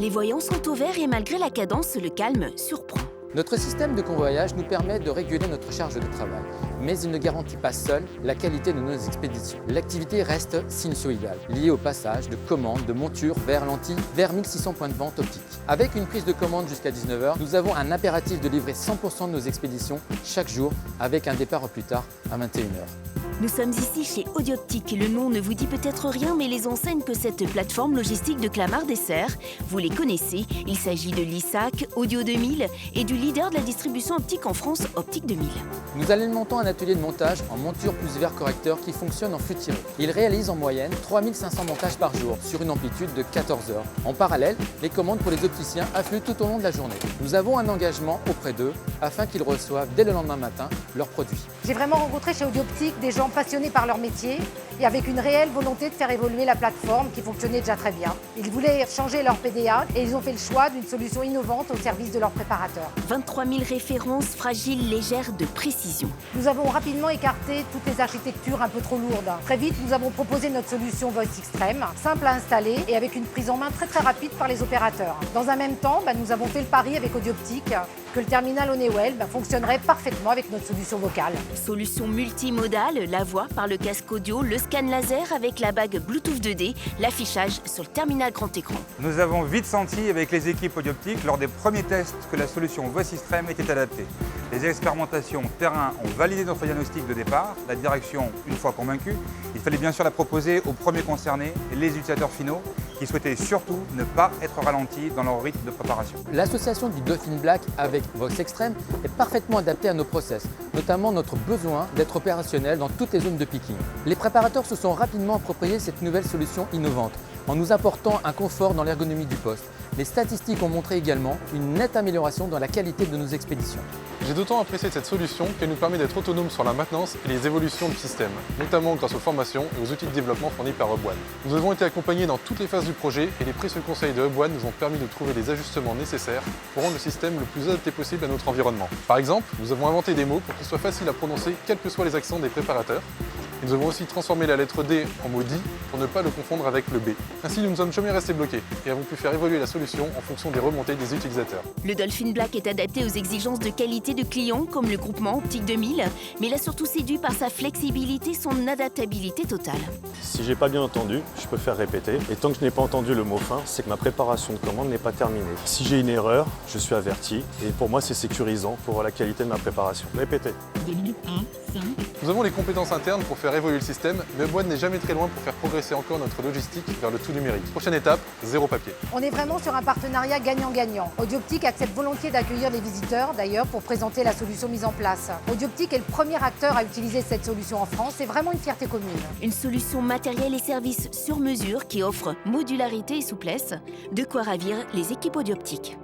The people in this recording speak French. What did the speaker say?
Les voyants sont au vert et malgré la cadence, le calme surprend. Notre système de convoyage nous permet de réguler notre charge de travail, mais il ne garantit pas seul la qualité de nos expéditions. L'activité reste sinusoïdale, liée au passage de commandes, de montures vers lentilles, vers 1600 points de vente optiques. Avec une prise de commande jusqu'à 19 h, nous avons un impératif de livrer 100% de nos expéditions chaque jour, avec un départ au plus tard à 21 h. Nous sommes ici chez Audioptique. Le nom ne vous dit peut-être rien, mais les enseignes que cette plateforme logistique de Clamart dessert, vous les connaissez. Il s'agit de l'ISAC, Audio 2000 et du leader de la distribution optique en France, Optique 2000. Nous alimentons un atelier de montage en monture plus verre correcteur qui fonctionne en flux tiré. Il réalise en moyenne 3500 montages par jour sur une amplitude de 14 heures. En parallèle, les commandes pour les opticiens affluent tout au long de la journée. Nous avons un engagement auprès d'eux afin qu'ils reçoivent dès le lendemain matin leurs produits. J'ai vraiment rencontré chez Audioptique des gens passionnés par leur métier et avec une réelle volonté de faire évoluer la plateforme qui fonctionnait déjà très bien. Ils voulaient changer leur PDA et ils ont fait le choix d'une solution innovante au service de leurs préparateurs. 23 000 références fragiles, légères, de précision. Nous avons rapidement écarté toutes les architectures un peu trop lourdes. Très vite, nous avons proposé notre solution Voice Extreme, simple à installer et avec une prise en main très rapide par les opérateurs. Dans un même temps, nous avons fait le pari avec Audioptique que le terminal Honeywell fonctionnerait parfaitement avec notre solution vocale. Solution multimodale, la voix par le casque audio, le scan laser avec la bague Bluetooth 2D, l'affichage sur le terminal grand écran. Nous avons vite senti avec les équipes Audioptique lors des premiers tests que la solution Voice Extreme était adaptée. Les expérimentations terrain ont validé notre diagnostic de départ. La direction, une fois convaincue, il fallait bien sûr la proposer aux premiers concernés, les utilisateurs finaux, qui souhaitaient surtout ne pas être ralentis dans leur rythme de préparation. L'association du Dolphin Black avec Voice Extreme est parfaitement adaptée à nos process, notamment notre besoin d'être opérationnel dans toutes les zones de picking. Les préparateurs se sont rapidement appropriés cette nouvelle solution innovante en nous apportant un confort dans l'ergonomie du poste. Les statistiques ont montré également une nette amélioration dans la qualité de nos expéditions. J'ai d'autant apprécié cette solution qu'elle nous permet d'être autonomes sur la maintenance et les évolutions du système, notamment grâce aux formations et aux outils de développement fournis par Hub One. Nous avons été accompagnés dans toutes les phases du projet et les précieux conseils de Hub One nous ont permis de trouver les ajustements nécessaires pour rendre le système le plus adapté possible à notre environnement. Par exemple, nous avons inventé des mots pour qu'ils soient faciles à prononcer quels que soient les accents des préparateurs. Et nous avons aussi transformé la lettre D en mot DI pour ne pas le confondre avec le B. Ainsi, nous ne sommes jamais restés bloqués et avons pu faire évoluer la solution en fonction des remontées des utilisateurs. Le Dolphin Black est adapté aux exigences de qualité de clients comme le groupement Optique 2000, mais il a surtout séduit par sa flexibilité, son adaptabilité totale. Si j'ai pas bien entendu, je peux faire répéter. Et tant que je n'ai pas entendu le mot fin, c'est que ma préparation de commande n'est pas terminée. Si j'ai une erreur, je suis averti. Et pour moi, c'est sécurisant pour la qualité de ma préparation. Répétez. 2 minutes 1, 5. Nous avons les compétences internes pour faire évoluer le système, mais Hub One n'est jamais très loin pour faire progresser encore notre logistique vers le tout numérique. Prochaine étape, zéro papier. On est vraiment sur un partenariat gagnant-gagnant. Audioptique accepte volontiers d'accueillir les visiteurs, d'ailleurs, pour présenter la solution mise en place. Audioptique est le premier acteur à utiliser cette solution en France. C'est vraiment une fierté commune. Une solution matérielle et services sur mesure qui offre modularité et souplesse, de quoi ravir les équipes Audioptique.